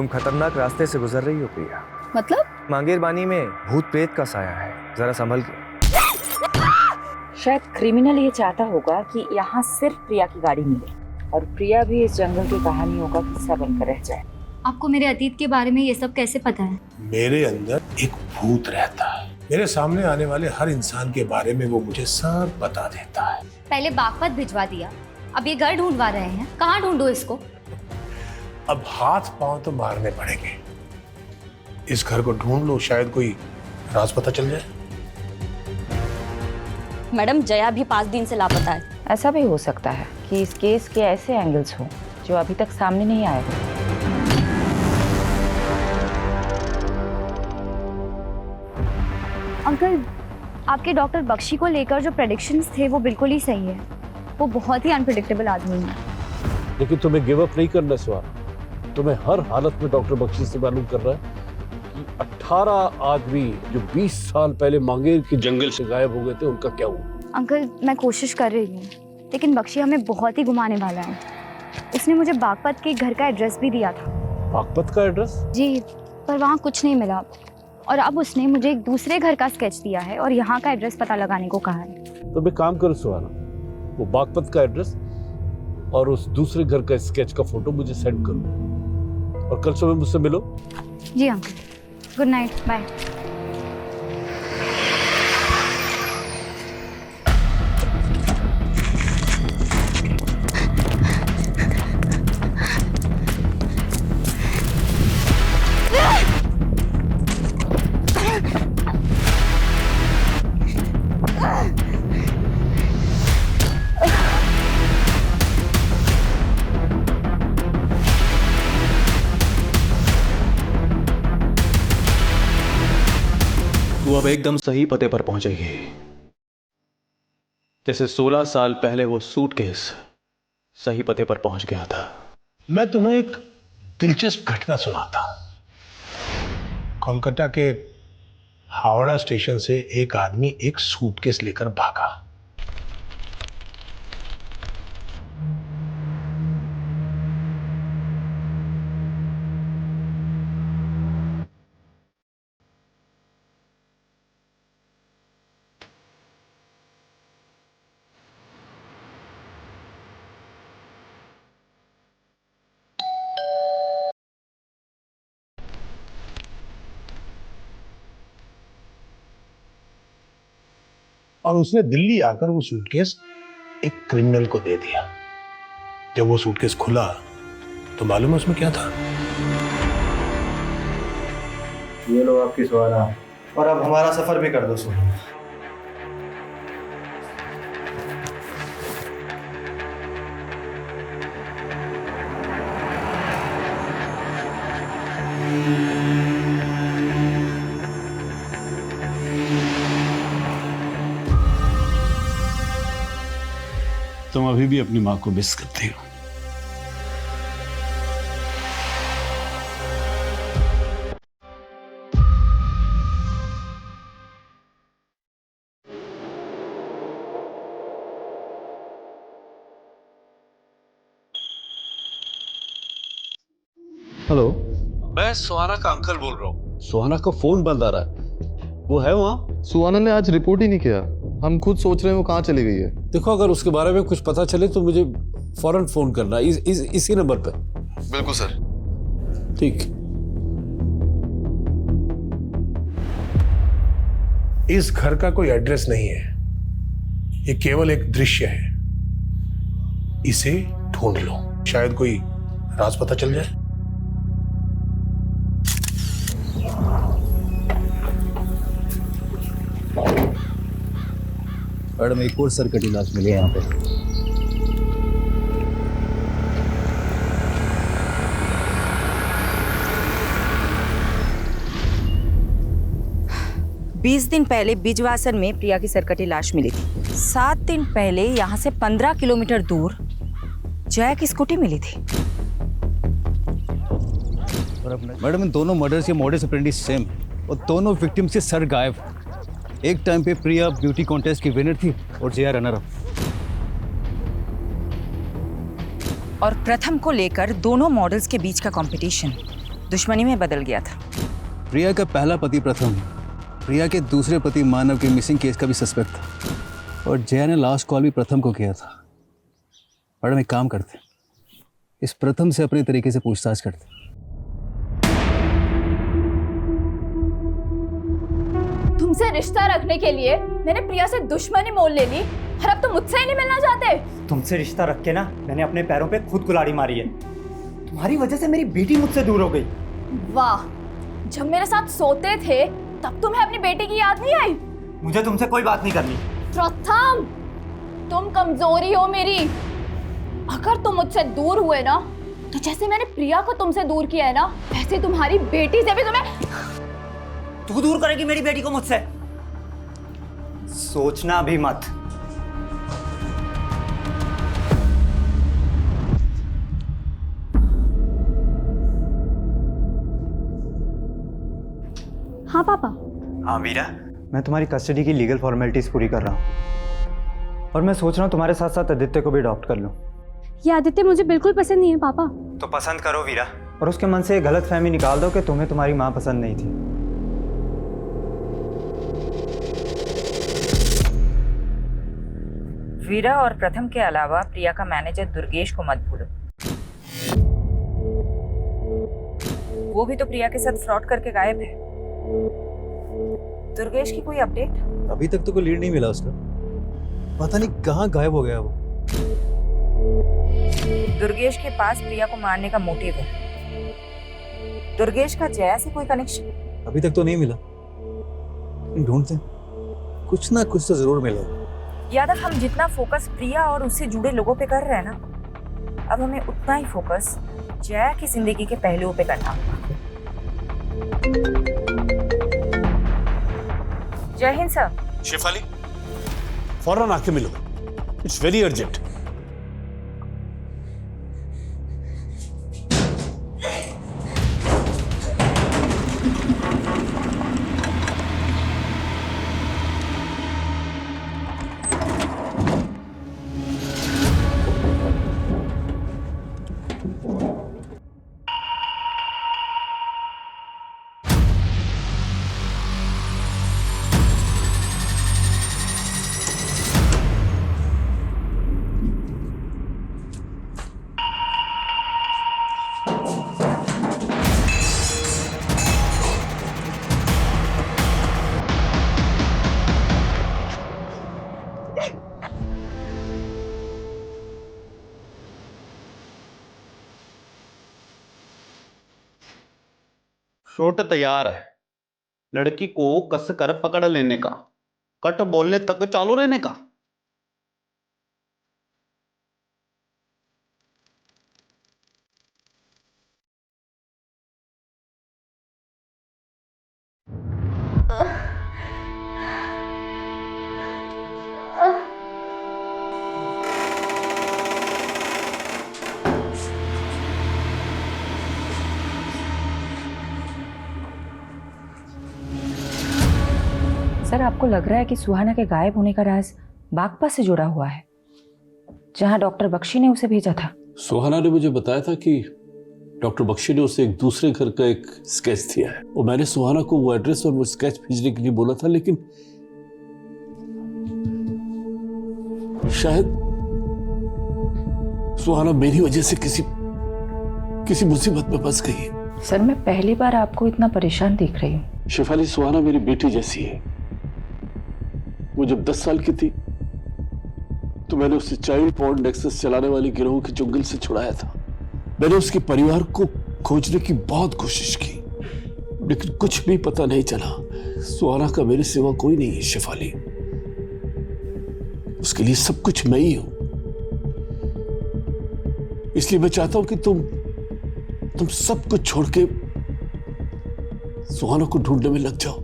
तुम खतरनाक रास्ते से गुजर रही हो प्रिया। मतलब? मांगेर बानी में भूत प्रेत का साया है, जरा संभल के। शायद क्रिमिनल ये चाहता होगा कि यहाँ सिर्फ प्रिया की गाड़ी मिले और प्रिया भी इस जंगल की कहानियों का किस्सा बनकर रह जाए। आपको मेरे अतीत के बारे में ये सब कैसे पता है? मेरे अंदर एक भूत रहता है। मेरे सामने आने वाले हर इंसान के बारे में वो मुझे सब बता देता है। पहले बागपत भिजवा दिया, अब ये घर ढूंढवा रहे हैं। कहाँ ढूंढो इसको? अब हाथ पांव तो मारने पड़ेंगे। इस घर को ढूंढ लो, शायद कोई राज पता चल जाए। मैडम, जया भी 5 दिन से लापता है। ऐसा भी हो सकता है कि इस केस के ऐसे एंगल्स हों जो अभी तक सामने नहीं आए हो। अंकल, आपके डॉक्टर बख्शी को लेकर जो प्रेडिक्शंस थे वो बिल्कुल ही सही है। वो बहुत ही अनप्रेडिक्टेबल आदमी है। लेकिन तुम्हें गिव अप नहीं करना स्वाहा। तुम्हें हर हालत में डॉक्टर बख्शी से मालूम कर रहा है कि 18 आदमी जो 20 साल पहले मांगेर के जंगल से गायब हो गए थे, उनका क्या हुआ? अंकल, मैं कोशिश कर रही हूँ, लेकिन बख्शी हमें बहुत ही घुमाने वाला है। उसने मुझे बागपत के घर का एड्रेस भी दिया था। बागपत का एड्रेस? जी, पर वहाँ कुछ नहीं मिला। और अब उसने मुझे एक दूसरे घर का स्केच दिया है और यहाँ का एड्रेस पता लगाने को कहा है। तो मैं काम करूँ सुहाना, वो बागपत का एड्रेस और उस दूसरे घर का स्केच का फोटो मुझे सेंड करो और कल सुबह मुझसे मिलो। जी अंकल, गुड नाइट, बाय। वो अब एकदम सही पते पर पहुंचेगी, जैसे 16 साल पहले वो सूटकेस सही पते पर पहुंच गया था। मैं तुम्हें एक दिलचस्प घटना सुनाता हूं। कोलकाता के हावड़ा स्टेशन से एक आदमी एक सूटकेस लेकर भागा। और उसने दिल्ली आकर वो सूटकेस एक क्रिमिनल को दे दिया। जब वो सूटकेस खुला तो मालूम है उसमें क्या था? ये लो आपकी सवारा, और अब हमारा सफर भी कर दो। सुनो, तुम अभी भी अपनी माँ को मिस करती हो। हेलो, मैं सुहाना का अंकल बोल रहा हूँ। सुहाना का फोन बंद आ रहा है। वो है वहाँ? सुहाना ने आज रिपोर्ट ही नहीं किया। हम खुद सोच रहे हैं वो कहाँ चली गई है। देखो, अगर उसके बारे में कुछ पता चले तो मुझे फौरन फोन करना, इसी नंबर पे। बिल्कुल सर। ठीक। इस घर का कोई एड्रेस नहीं है, ये केवल एक दृश्य है। इसे ढूंढ लो, शायद कोई राज पता चल जाए। मैडम, एक और सरकटी लाश मिली है यहाँ पे। बीस दिन पहले बिजवासन में प्रिया की सरकटी लाश मिली थी। 7 दिन पहले यहाँ से 15 किलोमीटर दूर जया की स्कूटी मिली थी। मैडम, इन दोनों मर्डर्स के मोडस ऑपरेंडी सेम और दोनों विक्टिम से सर गायब। एक टाइम पे प्रिया ब्यूटी कॉन्टेस्ट की विनर थी और जया रनर अप। और प्रथम को लेकर दोनों मॉडल्स के बीच का कंपटीशन दुश्मनी में बदल गया था। प्रिया का पहला पति प्रथम, प्रिया के दूसरे पति मानव के मिसिंग केस का भी सस्पेक्ट था, और जया ने लास्ट कॉल भी प्रथम को किया था। मैडम एक काम करते, इस प्रथम से अपने तरीके से पूछताछ करते। तुमसे रिश्ता रखने के लिए मैंने प्रिया से दुश्मनी मोल ले ली, और अब तुम मुझसे ही नहीं मिलना चाहते। तुमसे रिश्ता रख के ना मैंने अपने पैरों पे खुद कुल्हाड़ी मारी है। तुम्हारी वजह से मेरी बेटी मुझसे दूर हो गई। वाह, जब मेरे साथ सोते थे तब तुम्हें अपनी बेटी की याद नहीं आई? मुझे तुमसे कोई बात नहीं करनी। प्रथम, तुम कमजोरी हो मेरी। अगर तुम मुझसे दूर हुए ना, तो जैसे मैंने प्रिया को तुमसे दूर किया है ना, वैसे तुम्हारी बेटी से भी तुम्हें। तू दूर करेगी मेरी बेटी को मुझसे? सोचना भी मत। हाँ पापा। हाँ वीरा, मैं तुम्हारी कस्टडी की लीगल फॉर्मेलिटीज पूरी कर रहा हूँ, और मैं सोच रहा हूँ तुम्हारे साथ साथ आदित्य को भी अडॉप्ट कर लूँ। ये आदित्य मुझे बिल्कुल पसंद नहीं है पापा। तो पसंद करो वीरा, और उसके मन से गलत फहमी निकाल दो कि तुम्हें तुम्हारी माँ पसंद नहीं थी। वीरा और प्रथम के अलावा प्रिया का मैनेजर दुर्गेश को मत भूलो। वो भी तो प्रिया के साथ फ्रॉड करके गायब है। दुर्गेश की कोई अपडेट? अभी तक तो कोई लीड नहीं मिला उसका, पता नहीं कहाँ गायब हो गया वो। दुर्गेश के पास प्रिया को मारने का मोटिव है। दुर्गेश का जया से कोई कनेक्शन? अभी तक तो नहीं मिला, ढूंढते हैं, कुछ ना कुछ तो जरूर मिलेगा। यादव, हम जितना फोकस प्रिया और उससे जुड़े लोगों पे कर रहे हैं ना, अब हमें उतना ही फोकस जया की जिंदगी के पहलुओं पे करना होगा। जय हिंद सर। शेफाली, फौरन आके मिलो, इट्स वेरी अर्जेंट। शॉट तैयार है, लड़की को कस कर पकड़ लेने का, कट बोलने तक चालू रहने का। सर, आपको लग रहा है कि सुहाना के गायब होने का राज बागपा से जुड़ा हुआ है, जहां डॉक्टर बख्शी ने उसे भेजा था? सुहाना ने मुझे बताया था कि डॉक्टर बख्शी ने उसे एक दूसरे घर का एक स्केच दिया है, और मैंने सुहाना को वो एड्रेस और वो स्केच भेजने के लिए बोला था, लेकिन शायद सुहाना मेरी वजह से किसी मुसीबत में फंस गई है। सर, मैं पहली बार आपको इतना परेशान देख रही हूँ। शेफाली, सुहाना मेरी बेटी जैसी है। वो जब 10 साल की थी तो मैंने उसे चाइल्ड पॉर्न नेक्सस चलाने वाले गिरोह के चुंगल से छुड़ाया था। मैंने उसके परिवार को खोजने की बहुत कोशिश की, लेकिन कुछ भी पता नहीं चला। सुहाना का मेरे सिवा कोई नहीं है शेफाली, उसके लिए सब कुछ मैं ही हूं। इसलिए मैं चाहता हूं कि तुम सब कुछ छोड़ के सुहाना को ढूंढने में लग जाओ।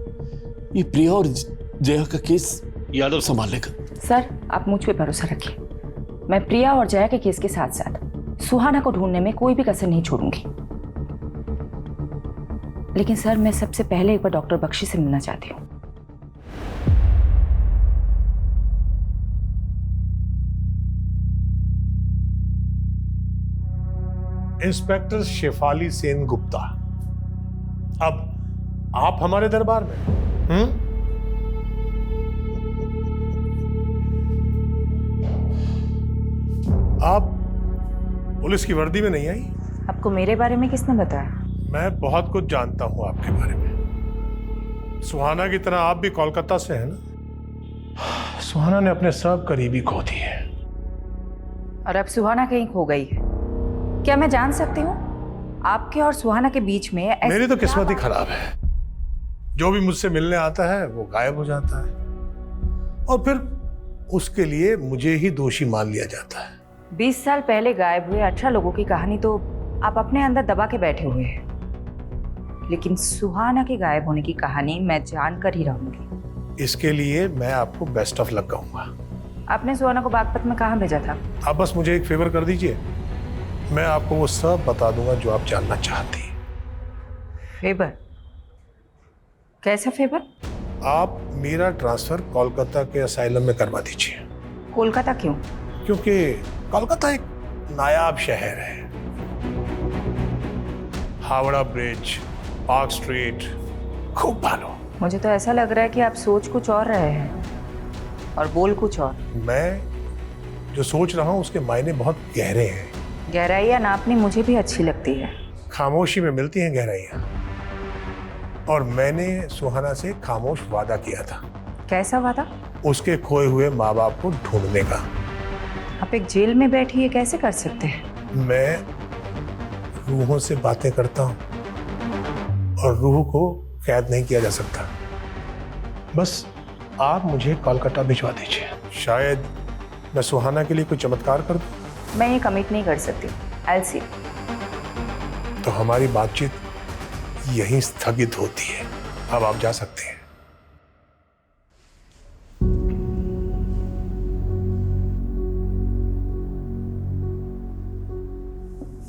ये प्रिया और जया का केस यादव संभाल लेगा। सर, आप मुझ पे भरोसा रखिए। मैं प्रिया और जया के केस के साथ साथ सुहाना को ढूंढने में कोई भी कसर नहीं छोड़ूंगी। लेकिन सर, मैं सबसे पहले एक बार डॉक्टर बख्शी से मिलना चाहती हूँ। इंस्पेक्टर शेफाली सेन गुप्ता, अब आप हमारे दरबार में? आप पुलिस की वर्दी में नहीं आई? आपको मेरे बारे में किसने बताया? मैं बहुत कुछ जानता हूं आपके बारे में। सुहाना की तरह आप भी कोलकाता से हैं ना? सुहाना ने अपने सब करीबी खो दिए। और अब सुहाना कहीं खो गई है। क्या मैं जान सकती हूँ आपके और सुहाना के बीच में मेरी तो किस्मत ही खराब है। जो भी मुझसे मिलने आता है वो गायब हो जाता है और फिर उसके लिए मुझे ही दोषी मान लिया जाता है। 20 साल पहले गायब हुए 18 लोगों की कहानी तो आप अपने अंदर दबा के बैठे हुए हैं, लेकिन सुहाना के गायब होने की कहानी मैं जानकर ही रहूंगी। इसके लिए मैं आपको बेस्ट ऑफ लक कहूंगा। आपने सुहाना को बागपत में कहाँ भेजा था? आप बस मुझे एक फेवर कर दीजिए, मैं आपको वो सब बता दूंगा जो आप जानना चाहती हैं। फेवर? कैसा फेवर? आप मेरा ट्रांसफर कोलकाता के असाइलम में करवा दीजिए। कोलकाता क्यों? क्योंकि कोलकाता एक नायाब शहर है। हावड़ा ब्रिज, पार्क स्ट्रीट, खूब भालो। मुझे तो ऐसा लग रहा है कि आप सोच कुछ और रहे हैं और बोल कुछ और। मैं जो सोच रहा हूँ उसके मायने बहुत गहरे हैं। गहराइयाँ नापनी मुझे भी अच्छी लगती है। खामोशी में मिलती हैं गहराइयाँ। और मैंने सुहाना से खामोश वादा किया था। कैसा वादा? उसके खोए हुए माँ बाप को ढूंढने का। आप एक जेल में बैठी ये कैसे कर सकते हैं? मैं रूहों से बातें करता हूँ और रूह को कैद नहीं किया जा सकता। बस आप मुझे कोलकाता भिजवा दीजिए। शायद मैं सुहाना के लिए कोई चमत्कार कर दूं। मैं ये कमिट नहीं कर सकती। I'll see। तो हमारी बातचीत यहीं स्थगित होती है। अब आप जा सकते हैं।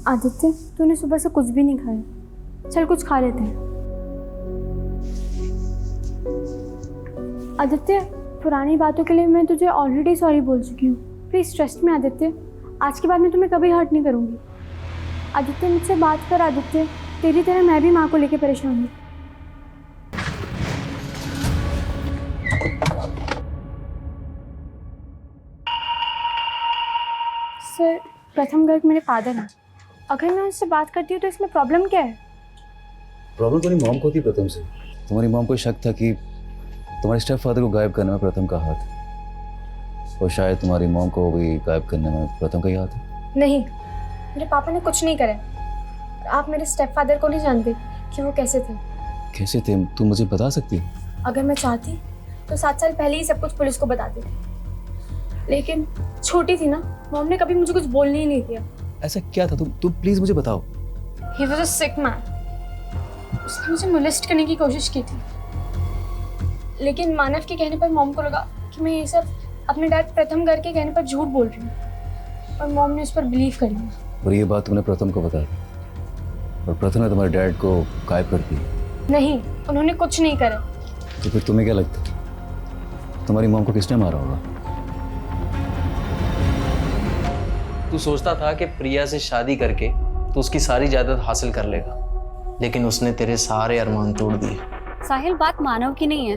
आदित्य, तूने सुबह से कुछ भी नहीं खाया। चल कुछ खा लेते हैं। आदित्य, पुरानी बातों के लिए मैं तुझे ऑलरेडी सॉरी बोल चुकी हूँ। प्लीज़ ट्रस्ट मी आदित्य, आज के बाद मैं तुम्हें कभी हर्ट नहीं करूँगी। आदित्य, मुझसे बात कर। आदित्य, तेरी तरह मैं भी माँ को लेके परेशान हूँ। सर, प्रथम गर्ग मेरे फादर हैं। अगर मैं उनसे बात करती हूँ तो इसमें प्रॉब्लम क्या है? प्रॉब्लम तुम्हारी मॉम को थी प्रथम से। तुम्हारी मॉम को शक था कि तुम्हारे स्टेप फादर को गायब करने में प्रथम का हाथ, और शायद तुम्हारी मॉम को भी गायब करने में प्रथम का ही हाथ है। नहीं, मेरे पापा ने कुछ नहीं करा। आप मेरे स्टेप फादर को नहीं जानते कि वो कैसे थे। कैसे थे? तुम मुझे बता सकती हो? अगर मैं चाहती तो 7 साल पहले ही सब कुछ पुलिस को बताती, लेकिन छोटी थी ना, मॉम ने कभी मुझे कुछ बोलने ही नहीं दिया। ऐसा क्या था? तुम प्लीज मुझे बताओ। He was a sick man। उसने मुझे मोलेस्ट करने की कोशिश की थी, लेकिन मानव के कहने पर मॉम को लगा कि मैं ये सब अपने डैड प्रथम गर्ग के कहने पर झूठ बोल रही हूँ, और मॉम ने उस पर बिलीव कर लिया। और ये बात तुमने प्रथम को बताई, और प्रथम ने तुम्हारे डैड को गायब कर दिया? नहीं, उन्होंने कुछ नहीं करा। तो फिर तुम्हें क्या लगता है तुम्हारी मॉम को किसने मारा होगा? तू सोचता था कि प्रिया से शादी करके तू उसकी सारी जायदाद हासिल कर लेगा, लेकिन उसने तेरे सारे अरमान तोड़ दिए। साहिल, बात मानव की नहीं है,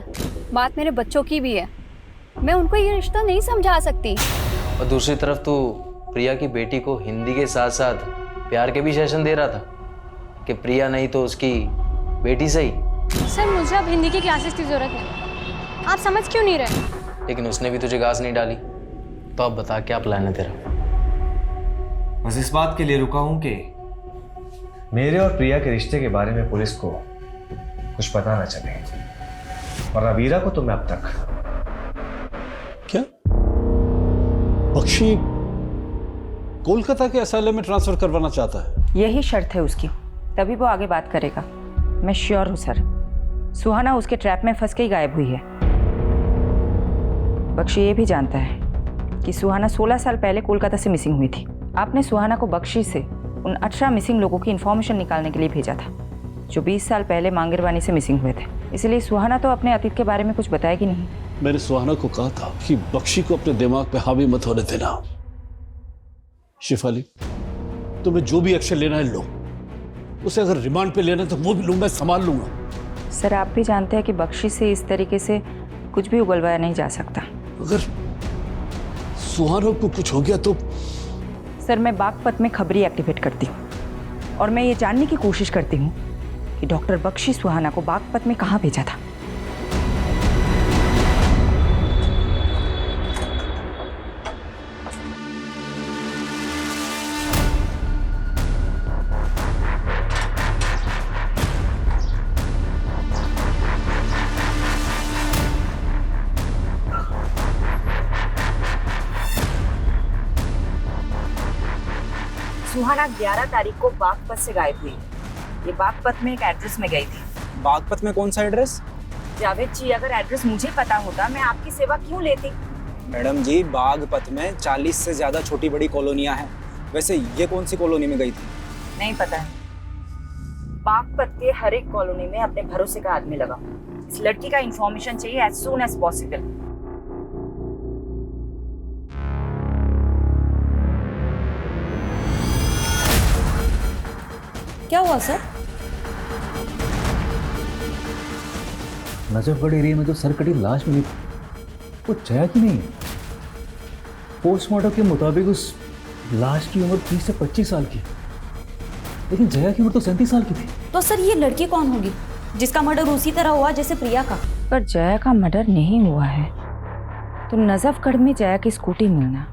बात मेरे बच्चों की भी है। मैं उनको ये रिश्ता नहीं समझा सकती। और दूसरी तरफ तू प्रिया की बेटी को हिंदी के साथ साथ प्यार के भी सेशन दे रहा था कि प्रिया नहीं तो उसकी बेटी सही। सर, मुझे अब हिंदी की क्लासेस की जरूरत है। आप समझ क्यों नहीं रहे? लेकिन उसने भी तुझे घास नहीं डाली। तो अब बता, क्या प्लान है तेरा? बस इस बात के लिए रुका हूं कि मेरे और प्रिया के रिश्ते के बारे में पुलिस को कुछ पता ना चले, वरना वीरा को तो मैं अब तक। क्या बख्शी कोलकाता के असाइलम में ट्रांसफर करवाना चाहता है? यही शर्त है उसकी, तभी वो आगे बात करेगा। मैं श्योर हूँ सर, सुहाना उसके ट्रैप में फंस के ही गायब हुई है। बख्शी ये भी जानता है कि सुहाना 16 साल पहले कोलकाता से मिसिंग हुई थी। आपने सुहाना को बख्शी से उन 18 मिसिंग लोगों की इन्फॉर्मेशन निकालने के लिए भेजा था, जो 20 साल पहले मांगेरवानी से मिसिंग हुए थे। इसलिए सुहाना तो अपने अतीत के बारे में कुछ बताएगी नहीं। मैंने सुहाना को कहा था कि बख्शी को अपने दिमाग पे हावी मत होने देना। शिफाली, तुम्हें जो भी एक्शन लेना है लो, उसे अगर रिमांड पे लेना तो वो भी लूंगा, संभाल लूंगा। सर आप भी जानते हैं कि बख्शी से इस तरीके से कुछ भी उगलवाया नहीं जा सकता। अगर सुहाना को कुछ हो गया तो? सर मैं बागपत में खबरी एक्टिवेट करती हूँ और मैं ये जानने की कोशिश करती हूँ कि डॉक्टर बख्शी सुहाना को बागपत में कहाँ भेजा था। सुहाना 11 तारीख को बागपत से गायब हुई। ये बागपत में एक एड्रेस में गई थी। बागपत में कौन सा एड्रेस? जावेद जी अगर एड्रेस मुझे पता होता मैं आपकी सेवा क्यों लेती। मैडम जी बागपत में 40 से ज्यादा छोटी बड़ी कॉलोनियां हैं। वैसे ये कौन सी कॉलोनी में गई थी? नहीं पता है। बागपत के हर एक कॉलोनी में अपने भरोसे का आदमी लगा। इस लड़की का इंफॉर्मेशन चाहिए एज सून एज पॉसिबल। क्या हुआ सर? नजफगढ़ एरिया में जो सरकटी लाश मिली वो जया की नहीं है। पोस्टमार्टम के मुताबिक उस लाश की उम्र 30 से 25 साल की, लेकिन जया की उम्र तो 37 साल की थी। तो सर ये लड़की कौन होगी जिसका मर्डर उसी तरह हुआ जैसे प्रिया का? पर जया का मर्डर नहीं हुआ है तो नजफगढ़ में जया की स्कूटी मिलना,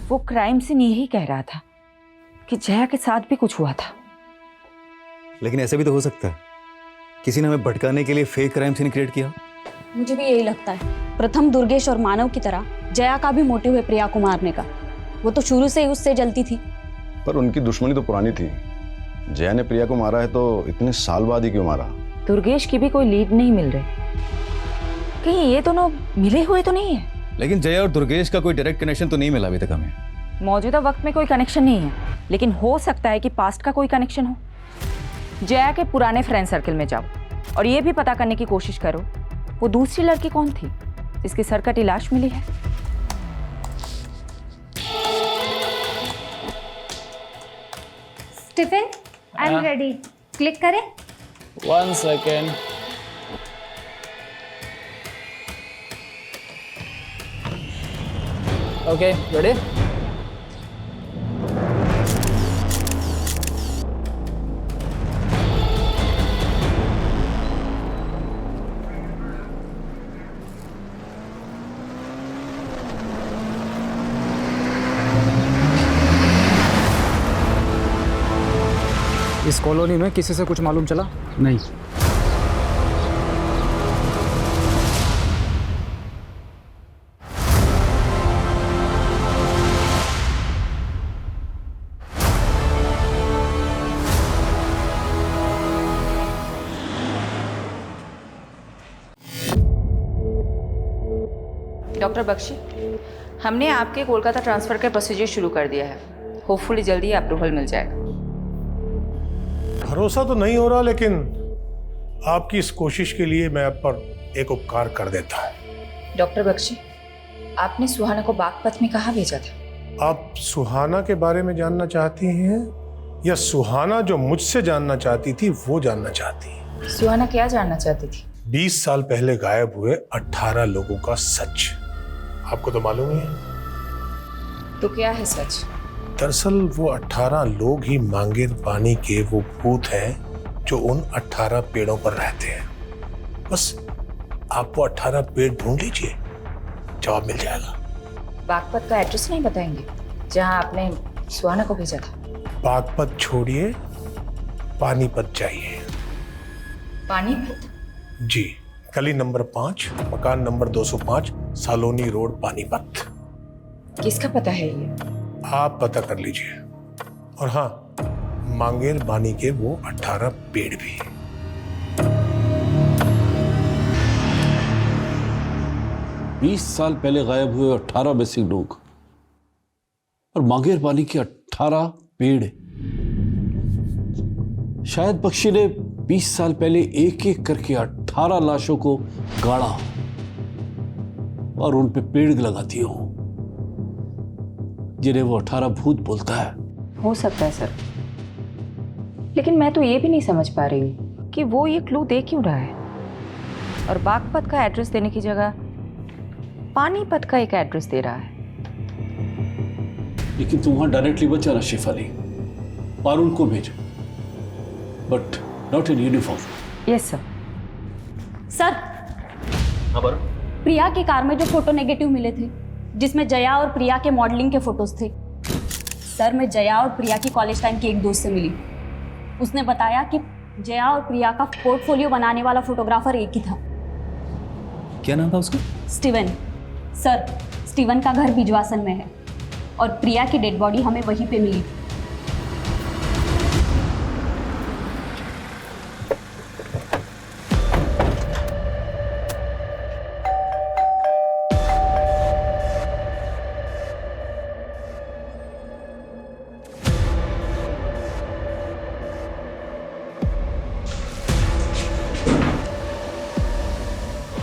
वो क्राइम सीन यही कह रहा था कि जया के साथ भी कुछ हुआ था। लेकिन ऐसा भी तो हो सकता है किसी ने हमें भटकाने के लिए फेक क्राइम सीन क्रिएट किया। मुझे भी यही लगता है। प्रथम दुर्गेश और मानव की तरह जया का भी मोटिव है प्रिया को मारने का। वो तो शुरू से ही उससे जलती थी। पर उनकी दुश्मनी तो पुरानी थी। जया ने प्रिया को मारा है तो इतने साल बाद ही क्यों मारा? दुर्गेश की भी कोई लीड नहीं मिल रही। कहीं ये दोनों मिले हुए तो नहीं है? लेकिन जया और दुर्गेश का कोई डायरेक्ट कनेक्शन तो नहीं मिला अभी तक हमें। मौजूदा वक्त में कोई कनेक्शन नहीं है, लेकिन हो सकता है कि पास्ट का कोई कनेक्शन हो। जया के पुराने फ्रेंड सर्कल में जाओ और ये भी पता करने की कोशिश करो वो दूसरी लड़की कौन थी जिसकी सरकटी लाश मिली है। Stephen, I am ready. Click करें। 1 सेकेंड। Okay, ready? इस कॉलोनी में किसी से कुछ मालूम चला? नहीं। डॉक्टर बख्शी, हमने आपके कोलकाता ट्रांसफर का प्रोसीजर शुरू कर दिया है। होपफुली जल्दी अप्रूवल मिल जाएगा। भरोसा तो नहीं हो रहा, लेकिन आपकी इस कोशिश के लिए मैं आप पर एक उपकार कर देता है। डॉक्टर बख्शी, आपने सुहाना को बागपत में कहाँ भेजा था? आप सुहाना के बारे में जानना चाहती हैं या सुहाना जो मुझसे जानना चाहती थी वो जानना चाहती हैं? सुहाना क्या जानना चाहती थी? 20 साल पहले गायब हुए 18 लोगों का सच। आपको तो मालूम ही है। तो क्या है सच? दरअसल वो 18 लोग ही मांगेर पानी के वो भूत हैं जो उन 18 पेड़ों पर रहते हैं। बस आप वो 18 पेड़ ढूंढ लीजिए, जवाब मिल जाएगा। बागपत का एड्रेस नहीं बताएंगे जहां आपने सुहाना को भेजा था? बागपत छोड़िए, पानीपत जाइए। पानीपत? जी, गली नंबर 5, मकान नंबर 205, सालोनी रोड, पानीपत। किसका पता है ये? आप पता कर लीजिए। और हाँ, मांगेर बानी के वो 18 पेड़ भी। 20 साल पहले गायब हुए 18 मिसिंग लोग और मांगेर पानी के 18 पेड़। शायद पक्षी ने 20 साल पहले एक एक करके 18 लाशों को गाड़ा और उन पे पेड़ लगा दिए हों, जिन्हें वो 18 भूत बोलता है। हो सकता है सर, लेकिन मैं तो ये भी नहीं समझ पा रही हूँ कि वो ये क्लू दे क्यों रहा है और बागपत का एड्रेस देने की जगह पानीपत का एक एड्रेस दे रहा है। लेकिन तुम वहां डायरेक्टली मत जाना शेफाली, पारुल को भेजो, but not in uniform. Yes sir. Sir, Priya की कार में जो फोटो नेगेटिव मिले थे जिसमें जया और प्रिया के मॉडलिंग के फोटोज थे, सर मैं जया और प्रिया की कॉलेज टाइम की एक दोस्त से मिली। उसने बताया कि जया और प्रिया का पोर्टफोलियो बनाने वाला फोटोग्राफर एक ही था। क्या नाम था उसका? स्टीवन। सर, स्टीवन का घर बिजवासन में है और प्रिया की डेड बॉडी हमें वहीं पे मिली।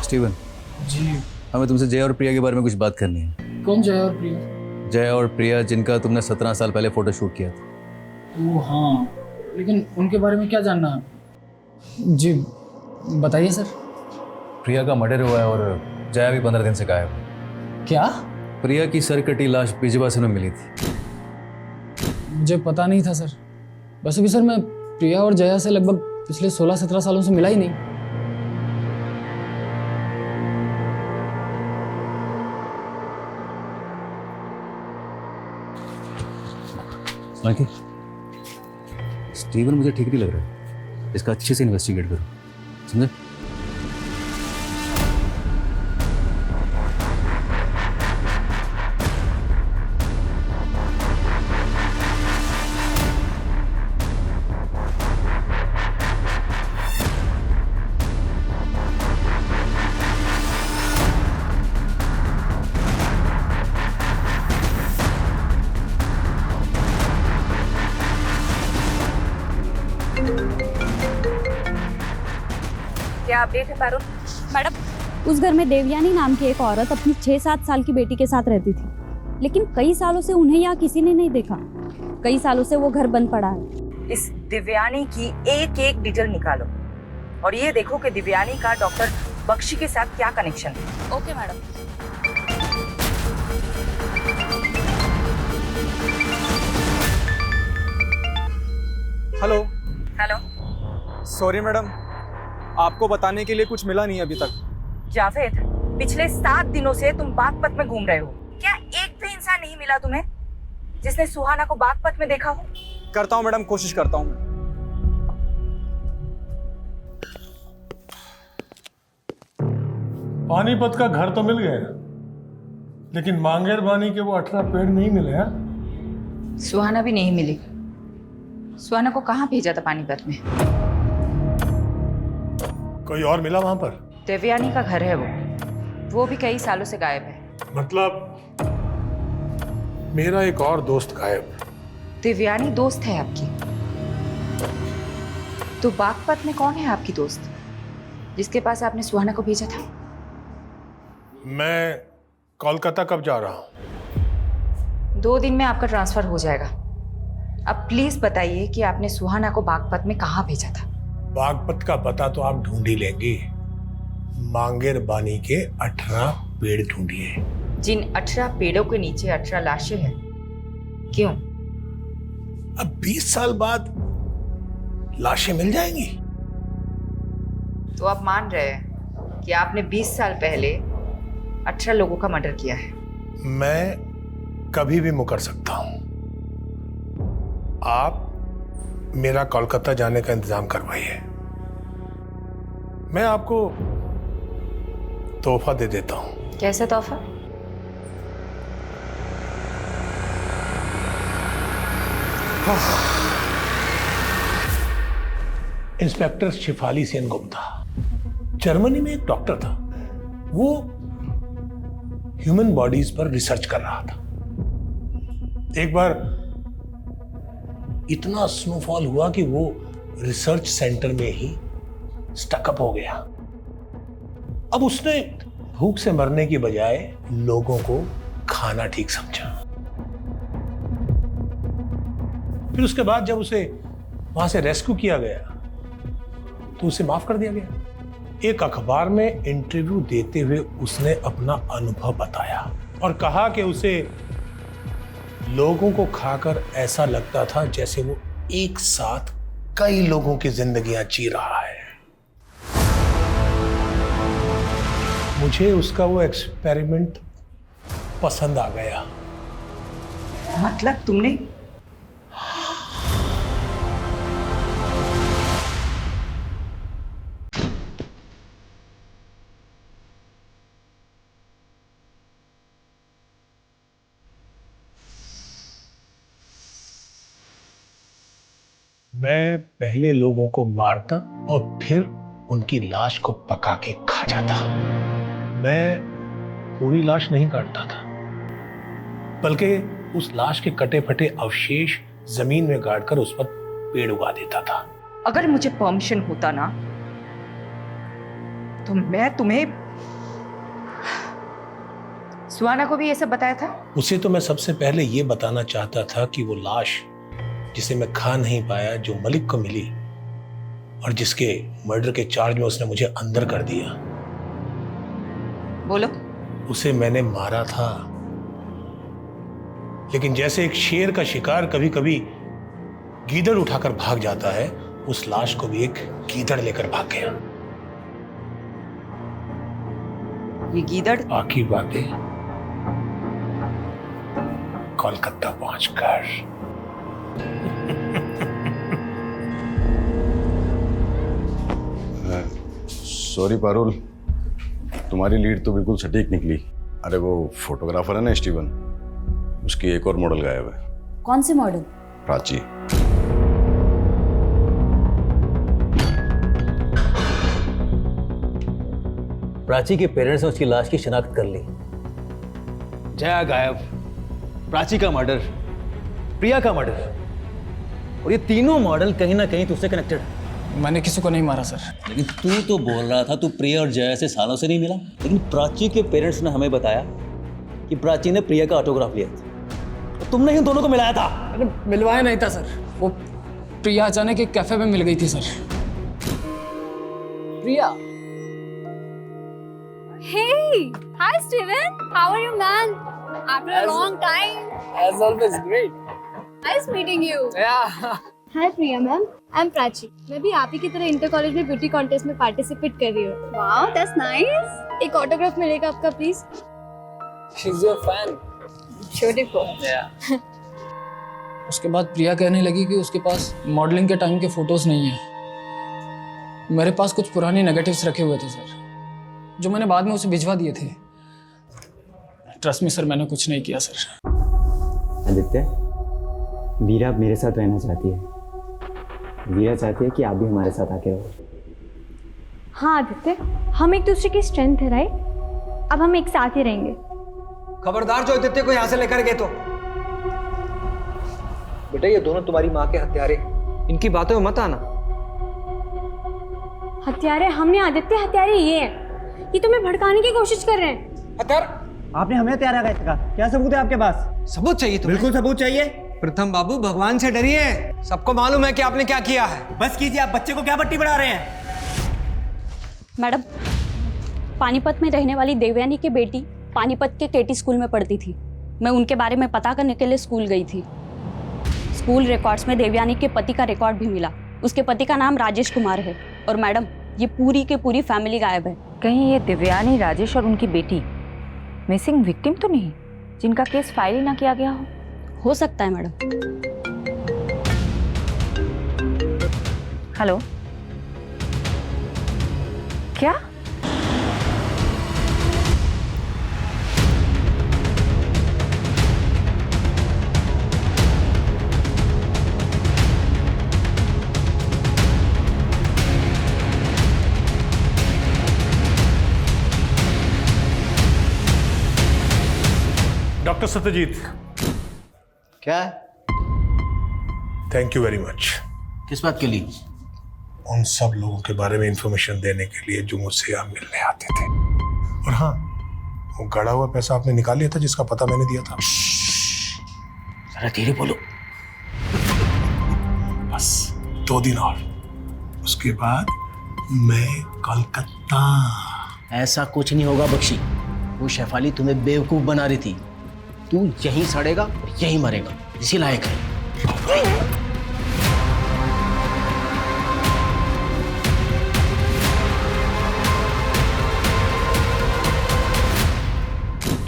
स्टीवन जी। हमें तुमसे जया और प्रिया के बारे में कुछ बात करनी है। कौन जया और प्रिया? जया और प्रिया जिनका तुमने 17 साल पहले फोटो शूट किया था। ओह हाँ, लेकिन उनके बारे में क्या जानना है? जी बताइए सर। प्रिया का मर्डर हुआ है और जया भी 15 दिन से गायब है। क्या? प्रिया की सरकटी लाश बिजवासन में मिली थी। मुझे पता नहीं था सर। वैसे भी सर मैं प्रिया और जया से लगभग पिछले 16-17 सालों से मिला ही नहीं। माइकी, स्टीवन मुझे ठीक नहीं लग रहा है, इसका अच्छे से इन्वेस्टिगेट करो, समझे? क्या अपडेट है पारुल? मैडम, उस घर में देवयानी नाम की एक औरत अपनी 6-7 साल की बेटी के साथ रहती थी, लेकिन कई सालों से उन्हें यहाँ किसी ने नहीं देखा। कई सालों से वो घर बंद पड़ा है। इस दिव्यानी की एक एक डिटेल निकालो और ये देखो कि दिव्यानी का डॉक्टर बख्शी के साथ क्या कनेक्शन है। Okay madam. Hello. Hello. Sorry madam, आपको बताने के लिए कुछ मिला नहीं अभी तक। जावेद, पिछले 7 दिनों से तुम बागपत में घूम रहे हो, क्या एक भी इंसान नहीं मिला तुम्हें जिसने सुहाना को बागपत में देखा हो? करता हूँ मैडम, कोशिश करता हूँ। पानीपत का घर तो मिल गया, लेकिन मांगेर बानी के वो 18 पेड़ नहीं मिले हैं। सुहाना भी नहीं मिली। सुहाना को कहाँ भेजा था पानीपत में? कोई और मिला वहां पर? देवयानी का घर है वो भी कई सालों से गायब है। मतलब मेरा एक और दोस्त गायब। देवयानी दोस्त है आपकी? तो बागपत में कौन है आपकी दोस्त जिसके पास आपने सुहाना को भेजा था? मैं कोलकाता कब जा रहा हूँ? 2 दिन में आपका ट्रांसफर हो जाएगा। अब प्लीज बताइए कि आपने सुहाना को बागपत में कहाँ भेजा था? बागपत का पता तो आप ढूंढ ही लेंगे। मांगेर बानी के 18 पेड़ ढूंढिए। जिन 18 पेड़ों के नीचे 18 लाशें हैं, क्यों? अब 20 साल बाद लाशें मिल जाएंगी। तो आप मान रहे हैं कि आपने 20 साल पहले 18 लोगों का मर्डर किया है? मैं कभी भी मुकर सकता हूं। आप मेरा कोलकाता जाने का इंतजाम करवाइए, मैं आपको तोहफा दे देता हूं। कैसा तोहफा? इंस्पेक्टर शिफाली सेन गुप्ता, जर्मनी में एक डॉक्टर था। वो ह्यूमन बॉडीज पर रिसर्च कर रहा था। एक बार इतना स्नोफॉल हुआ कि वो रिसर्च सेंटर में ही स्टकअप हो गया। अब उसने भूख से मरने की बजाय लोगों को खाना ठीक समझा। फिर उसके बाद जब उसे वहां से रेस्क्यू किया गया तो उसे माफ कर दिया गया। एक अखबार में इंटरव्यू देते हुए उसने अपना अनुभव बताया और कहा कि उसे लोगों को खाकर ऐसा लगता था जैसे वो एक साथ कई लोगों की जिंदगियां जी रहा है। मुझे उसका वो एक्सपेरिमेंट पसंद आ गया। मतलब तुमने मैं पहले लोगों को मारता और फिर उनकी लाश को पका के खा जाता। मैं पूरी लाश नहीं काटता था, बल्कि उस लाश के कटे फटे अवशेष जमीन में गाड़कर उस पर पेड़ उगा देता था। अगर मुझे परमिशन होता ना तो मैं तुम्हें सुहाना को भी ये सब बताया था। उसे तो मैं सबसे पहले ये बताना चाहता था कि वो लाश जिसे मैं खा नहीं पाया, जो मलिक को मिली और जिसके मर्डर के चार्ज में उसने मुझे अंदर कर दिया, बोलो। उसे मैंने मारा था, लेकिन जैसे एक शेर का शिकार कभी कभी गीदड़ उठाकर भाग जाता है, उस लाश को भी एक गीदड़ लेकर भाग गया। ये गीदड़ बाकी बातें कोलकाता पहुंचकर। सॉरी पारुल, तुम्हारी लीड तो बिल्कुल सटीक निकली। अरे वो फोटोग्राफर है ना स्टीवन, उसकी एक और मॉडल गायब है। कौन सी मॉडल? प्राची। प्राची के पेरेंट्स ने उसकी लाश की शिनाख्त कर ली। जया गायब, प्राची का मर्डर, प्रिया का मर्डर, और ये तीनों मॉडल कहीं ना कहीं तुझसे कनेक्टेड है। मैंने किसी को नहीं मारा सर। लेकिन तू तो बोल रहा था तू प्रिया और जया से सालों से नहीं मिला, लेकिन प्राची के पेरेंट्स ने हमें बताया कि प्राची ने प्रिया का ऑटोग्राफ लिया था। तो तुमने इन दोनों को मिलाया था। अरे मिलवाया नहीं था सर, वो प्रिया अचानक एक कैफे में मिल गई थी sir. Priya. Hey, hi Steven. How are you, man? After a long time. As always, great. Nice meeting you. Yeah. Hi Priya ma'am. I'm Prachi. मैं भी आप ही की तरह इंटर कॉलेज में ब्यूटी कॉन्टेस्ट में पार्टिसिपेट कर रही हूँ। Wow, that's nice. एक ऑटोग्राफ मिलेगा आपका please? She's your fan. Beautiful. Yeah. उसके बाद प्रिया कहने लगी कि उसके पास मॉडलिंग के टाइम के फोटोज नहीं है। मेरे पास कुछ पुराने नेगेटिव्स रखे हुए थे सर, जो मैंने बाद में उसे भिजवा दिए थे। ट्रस्ट मी सर, मैंने कुछ नहीं किया सर। आदित्य, वीरा अब मेरे साथ रहना चाहती है। वीरा चाहती है कि आप भी हमारे साथ आके रहो। हाँ आदित्य, हम एक दूसरे की स्ट्रेंथ है राइट? अब हम एक साथ ही रहेंगे। खबरदार जो आदित्य को यहाँ से लेकर गए तो। बेटा ये दोनों तुम्हारी माँ के हत्यारे, इनकी बातों में मत आना। हत्यारे हमने आदित्य, हत्यारे ये हैं। ये तुम्हें भड़काने की कोशिश कर रहे हैं। हत्यार? आपने हमें हत्यारा कहा, क्या सबूत है आपके पास? सबूत चाहिए तुम्हें? बिल्कुल सबूत चाहिए। प्रथम बाबू, भगवान से डरिए। सबको मालूम है कि आपने क्या किया है। बस कीजिए, आप बच्चे को क्या पट्टी पढ़ा रहे हैं? मैडम, पानीपत में रहने वाली देवयानी की बेटी पानीपत के केटी स्कूल में पढ़ती थी। मैं उनके बारे में पता करने के लिए स्कूल गई थी। स्कूल रिकॉर्ड्स में देवयानी के पति का रिकॉर्ड भी मिला। उसके पति का नाम राजेश कुमार है। और मैडम, ये पूरी की पूरी फैमिली गायब है। कहीं ये देवयानी, राजेश और उनकी बेटी मिसिंग विक्टिम तो नहीं, जिनका केस फाइल ही ना किया गया हो सकता है मैडम। हेलो, क्या? डॉक्टर सत्यजीत। क्या? Thank you very much. किस बात के लिए? उन सब लोगों के बारे में इंफॉर्मेशन देने के लिए जो मुझसे यहाँ मिलने आते थे। और हाँ, वो गड़ा हुआ पैसा आपने निकाल लिया था जिसका पता मैंने दिया था। जरा धीरे बोलो। बस 2 दिन और, उसके बाद मैं कोलकाता। ऐसा कुछ नहीं होगा बख्शी, वो शेफाली तुम्हें बेवकूफ बना रही थी। तू यहीं सड़ेगा और यहीं मरेगा, इसी लायक है।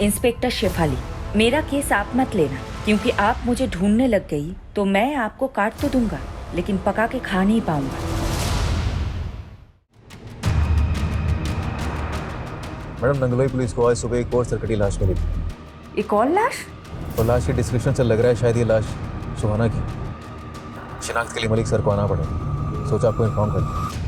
इंस्पेक्टर शेफाली, मेरा केस आप मत लेना, क्योंकि आप मुझे ढूंढने लग गई तो मैं आपको काट तो दूंगा, लेकिन पका के खा नहीं पाऊंगा। मैडम, नंगलोई पुलिस को आज सुबह एक और सरकटी लाश मिली थी। एक और लाश? और लाश के डिस्क्रिप्शन से लग रहा है शायद ये लाश सुहाना की। शिनाख्त के लिए मलिक सर को आना पड़ेगा, सोचा आपको इन्फॉर्म कर दूं।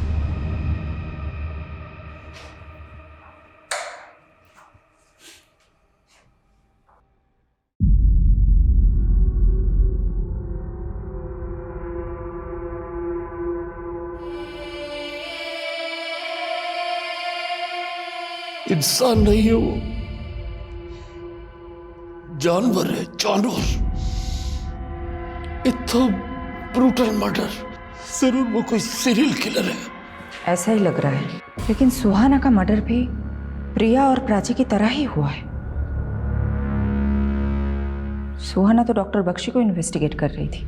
इंसान नहीं है वो, जानवर है, जानवर। इतना ब्रूटल मर्डर, जरूर वो कोई सीरियल किलर है। ऐसा ही लग रहा है, लेकिन सुहाना का मर्डर भी प्रिया और प्राची की तरह ही हुआ है। सुहाना तो डॉक्टर बख्शी को इन्वेस्टिगेट कर रही थी,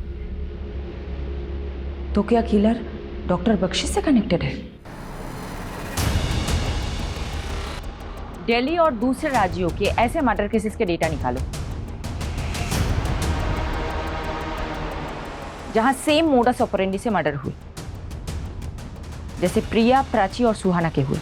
तो क्या किलर डॉक्टर बख्शी से कनेक्टेड है? दिल्ली और दूसरे राज्यों के ऐसे मर्डर केसेस के डेटा निकालो जहां सेम मोडस ऑपरेंडी से मर्डर हुए, जैसे प्रिया, प्राची और सुहाना के हुए।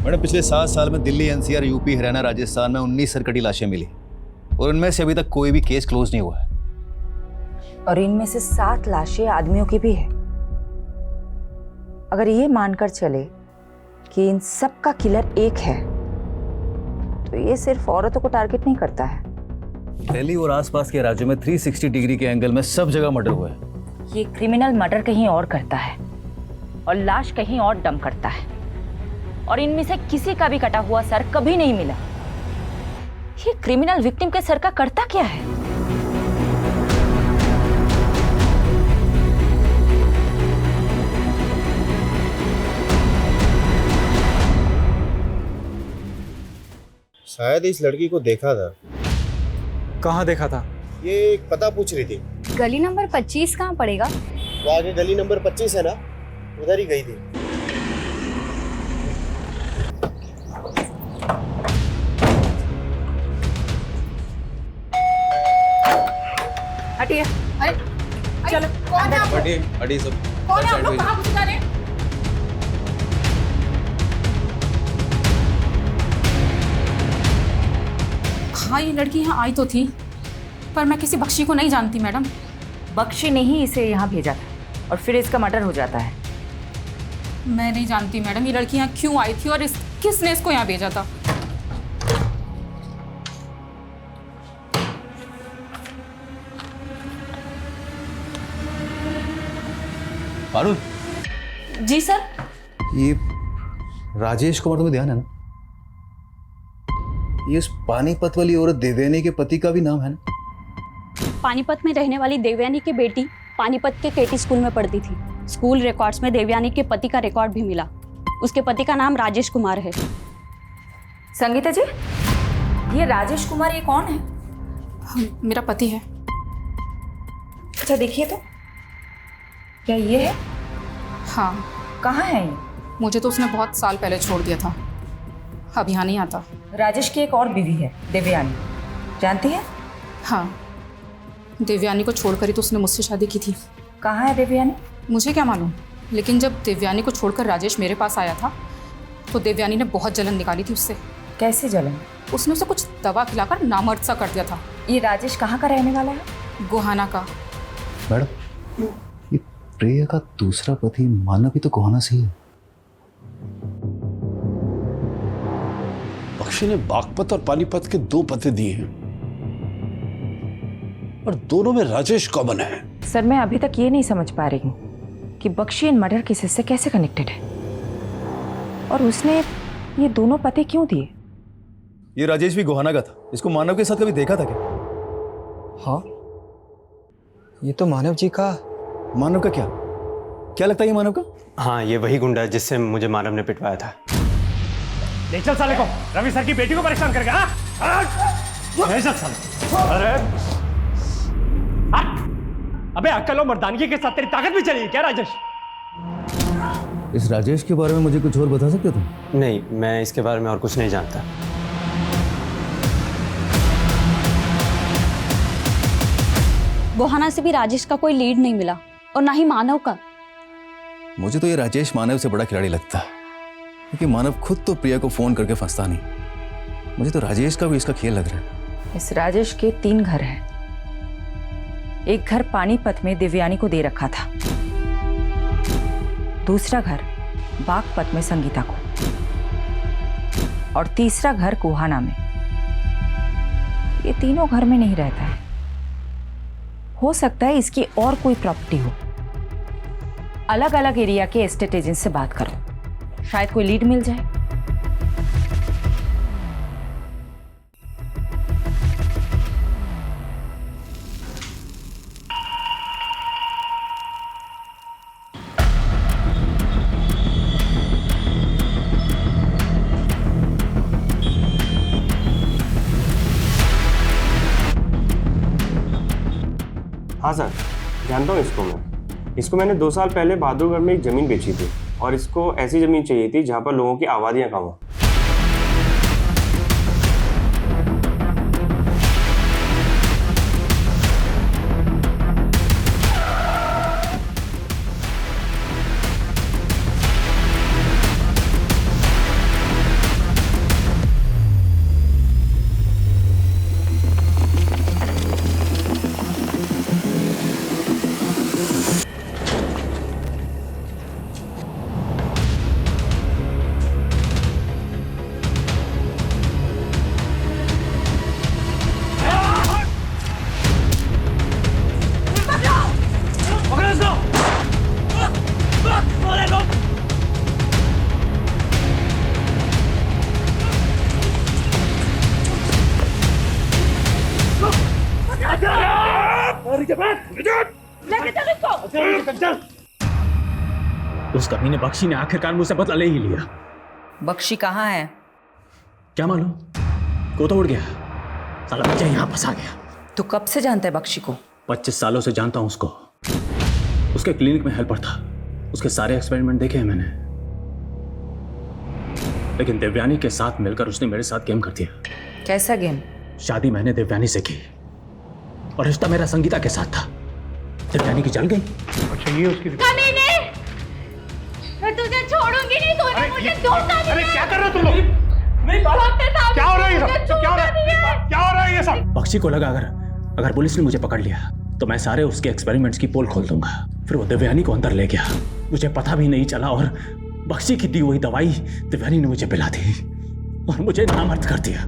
मैडम, पिछले 7 साल में दिल्ली, एनसीआर, यूपी, हरियाणा, राजस्थान में 19 सरकटी लाशें मिली और इनमें से अभी तक कोई भी केस क्लोज नहीं हुआ है। और इनमें से 7 लाशें आदमियों की भी है। अगर ये मानकर चले कि इन सब का किलर एक है, तो ये सिर्फ औरतों को टारगेट नहीं करता है। दिल्ली और आसपास के राज्यों में 360 डिग्री के एंगल में सब जगह मर्डर हुआ है। ये क्रिमिनल मर्डर कहीं और करता है और लाश कहीं और डंप करता है, और इनमें से किसी का भी कटा हुआ सर कभी नहीं मिला। ये क्रिमिनल विक्टिम के सर का करता क्या है? शायद इस लड़की को देखा था। कहाँ देखा था? ये एक पता पूछ रही थी। गली नंबर 25 कहाँ पड़ेगा? वो आगे गली नंबर 25 है ना, उधर ही गई थी। हटिए। अरे चलो, कौन है आप? हटिए सब। कौन है आप लोग? कहाँ घुस जा रहे हैं? हाँ, ये लड़की यहाँ आई तो थी, पर मैं किसी बख्शी को नहीं जानती मैडम। बख्शी ने ही इसे यहाँ भेजा था और फिर इसका मर्डर हो जाता है। मैं नहीं जानती मैडम, ये लड़की यहाँ क्यों आई थी और किसने इसको यहाँ भेजा था। पारुल। जी सर। ये राजेश कुमार, तुम्हें ध्यान है ना? ये उस पानीपत वाली औरत देवयानी के पति का भी नाम है ना? पानीपत में रहने वाली देवयानी की बेटी पानीपत के केटी स्कूल में पढ़ती थी। स्कूल रिकॉर्ड्स में देवयानी के पति का रिकॉर्ड भी मिला। उसके पति का नाम राजेश कुमार है। संगीता जी, ये राजेश कुमार ये कौन है? मेरा पति है। अच्छा देखिए तो, क्या ये है? हाँ। कहाँ है ये? मुझे तो उसने बहुत साल पहले छोड़ दिया था, अब यहाँ नहीं आता। राजेश की एक और बीवी है, देवयानी, जानती है? हाँ, देवयानी को छोड़कर ही तो उसने मुझसे शादी की थी। कहाँ है देवयानी? मुझे क्या मालूम, लेकिन जब देवयानी को छोड़कर राजेश मेरे पास आया था तो देवयानी ने बहुत जलन निकाली थी उससे। कैसे जलन? उसने उसे कुछ दवा खिलाकर नामर्द सा कर दिया था। ये राजेश कहाँ का रहने वाला है? गोहाना का। मैडम, ये प्रिया का दूसरा पति मानव भी तो गोहाना से ही है। बख्शी ने बागपत और पानीपत के 2 पते दिए हैं और दोनों में राजेश कॉमन है। सर, मैं अभी तक ये नहीं समझ पा रही हूँ कि बख्शी इन मर्डर केसेस से कैसे कनेक्टेड है और उसने ये दोनों पते क्यों दिए। ये राजेश भी गोहाना का था, इसको मानव के साथ कभी देखा था क्या? हाँ, ये तो मानव जी का। मानव का क्या? क्या लगता है ये मानव का? हाँ, ये वही गुंडा है जिससे मुझे मानव ने पिटवाया था। ले चल साले को, रवि सर की बेटी को परेशान कर गया। ले चल साले। अरे अबे अक्ल और मर्दानगी के साथ तेरी ताकत भी चली क्या राजेश? इस राजेश के बारे में मुझे कुछ और बता सकते हो तुम? नहीं, मैं इसके बारे में और कुछ नहीं जानता। गोहाना से भी राजेश का कोई लीड नहीं मिला और ना ही मानव का। मुझे तो ये राजेश मानव से बड़ा खिलाड़ी लगता है, क्योंकि मानव खुद तो प्रिया को फोन करके फंसता नहीं। मुझे तो राजेश का भी इसका खेल लग रहा है। इस राजेश के 3 घर हैं। एक घर पानीपत में दिव्यानी को दे रखा था, दूसरा घर बागपत में संगीता को, और तीसरा घर गोहाना में। ये तीनों घर में नहीं रहता है। हो सकता है इसकी और कोई प्रॉपर्टी हो। अलग अलग एरिया के एस्टेट एजेंट से बात करो, शायद कोई लीड मिल जाए। हाँ सर, जानता हूँ इसको मैं। इसको मैंने 2 साल पहले बहादुरगढ़ में एक ज़मीन बेची थी और इसको ऐसी ज़मीन चाहिए थी जहाँ पर लोगों की आबादियाँ कम हो। उस कमीने बख्शी ने आखिरकार मुझसे बदला ले ही लिया। बख्शी कहाँ है? क्या मालूम, को तो उड़ गया। साला बच्चा यहाँ फंसा गया। तू कब से जानता है बख्शी को? 25 सालों से जानता हूँ उसको। उसके क्लिनिक में हेल्पर था। उसके सारे एक्सपेरिमेंट देखे हैं मैंने, लेकिन देवयानी के साथ मिलकर उसने मेरे साथ गेम कर दिया। कैसा गेम? शादी मैंने देवयानी से की और रिश्ता मेरा संगीता के साथ था। देवयानी की जल गई। अच्छा, ये उसकी कमीने, मैं तुझे छोड़ूंगी नहीं। तूने मुझे धोखा दिया। अरे क्या कर रहे हो तुम लोग? क्या हो रहा है ये सब? क्या हो रहा है ये सब? बख्शी को लगा अगर पुलिस ने मुझे पकड़ लिया तो मैं सारे उसके एक्सपेरिमेंट्स की पोल खोल दूंगा। फिर वो देवयानी को अंदर ले गया, मुझे पता भी नहीं चला, और बख्शी की दी हुई दवाई देवयानी ने मुझे पिला दी और मुझे नामर्द कर दिया।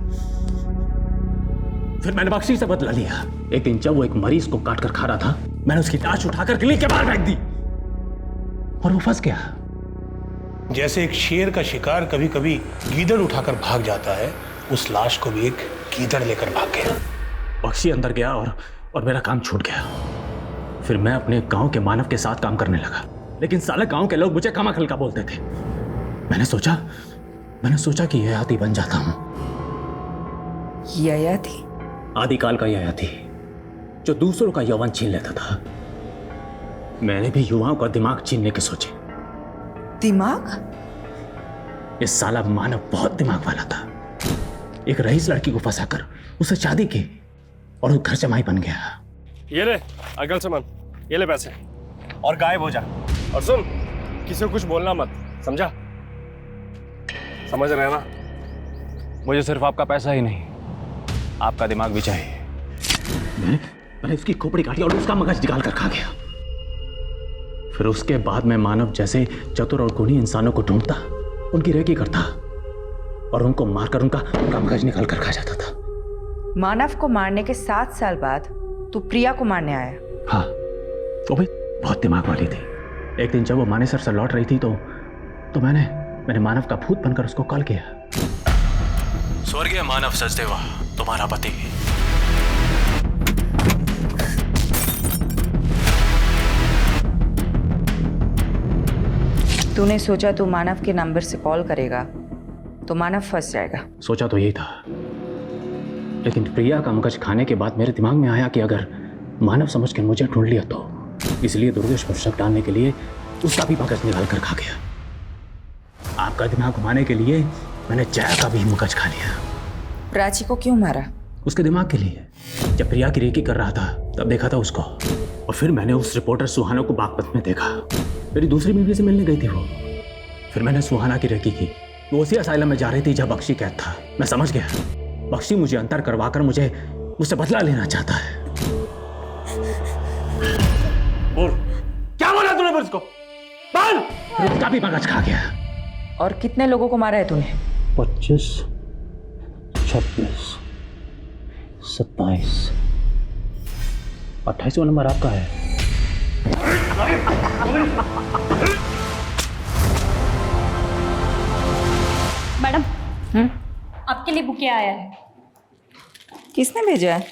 फिर मैंने बख्शी से बदला लिया। एक दिन जब वो एक मरीज को काट कर खा रहा था, मैंने उसकी लाश उठाकर क्लिनिक के बाहर फेंक दी और वो फंस गया। जैसे एक शेर का शिकार कभी कभी गीदड़ उठाकर भाग जाता है, उस लाश को भी एक गीदड़ लेकर भाग गया। बख्शी अंदर गया और मेरा काम छूट गया। फिर मैं अपने गांव के मानव के साथ काम करने लगा, लेकिन साले गांव के लोग मुझे कमाखल का बोलते थे। मैंने सोचा कि ययाति बन जाता हूं। ययाति? आदिकाल का ययाति जो दूसरों का यौवन छीन लेता था। मैंने भी युवाओं का दिमाग छीनने के सोचे। दिमाग? इस साला मानव बहुत दिमाग वाला था। एक रईस लड़की को फंसाकर उसे शादी की और वो घर जमाई बन गया। ये ले अगल सामान, ये ले पैसे और गायब हो जा। और सुन, किसी को कुछ बोलना मत, समझा? समझ रहे ना? मुझे सिर्फ आपका पैसा ही नहीं, आपका दिमाग भी चाहिए। मैंने उसकी खोपड़ी काटी और उसका मगज निकाल कर खा गया। फिर उसके बाद मैं मानव जैसे चतुर और गुणी इंसानों को ढूंढता, उनकी रेकी करता और उनको मारकर उनका मगज निकाल कर खा जाता था। मानव को मारने के 7 साल बाद तू प्रिया को मारने आया? हाँ, वो भी बहुत दिमाग वाली थी। एक दिन जब वो मानेसर से लौट रही थी तो मैंने मानव का भूत बनकर उसको कॉल किया। स्वर्गीय मानव सचदेवा, तुम्हारा पति। तूने सोचा तू मानव के नंबर से कॉल करेगा तो मानव फंस जाएगा। सोचा तो यही था, लेकिन प्रिया का मगज खाने के बाद मेरे दिमाग में आया कि अगर मानव समझ कर मुझे ढूंढ लिया तो, इसलिए दुर्गेश पर शक डालने के लिए उसका भी मगज निकाल कर खा गया। आपका दिमाग घुमाने के लिए मैंने जया का भी मगज खा लिया। प्राची को क्यों मारा? उसके दिमाग के लिए। जब प्रिया की रेकी कर रहा था तब देखा था उसको, और फिर मैंने उस रिपोर्टर सुहाना को बागपत में देखा। मेरी दूसरी बीवी से मिलने गई थी वो। फिर मैंने सुहाना की रेकी की। वो उसी असाइलम में जा रही थी जब बख्शी कैद था। मैं समझ गया, बख्शी मुझे अंतर करवाकर मुझसे बदला लेना चाहता है। बोल, क्या बोला तूने फिर उसको? बोल! फिर उसका भी मगज खा गया। और कितने लोगों को मारा है तूने? 25, 26, 27, 28वां नंबर आपका है। मैडम, आपके लिए बुके आया है। किसने भेजा है?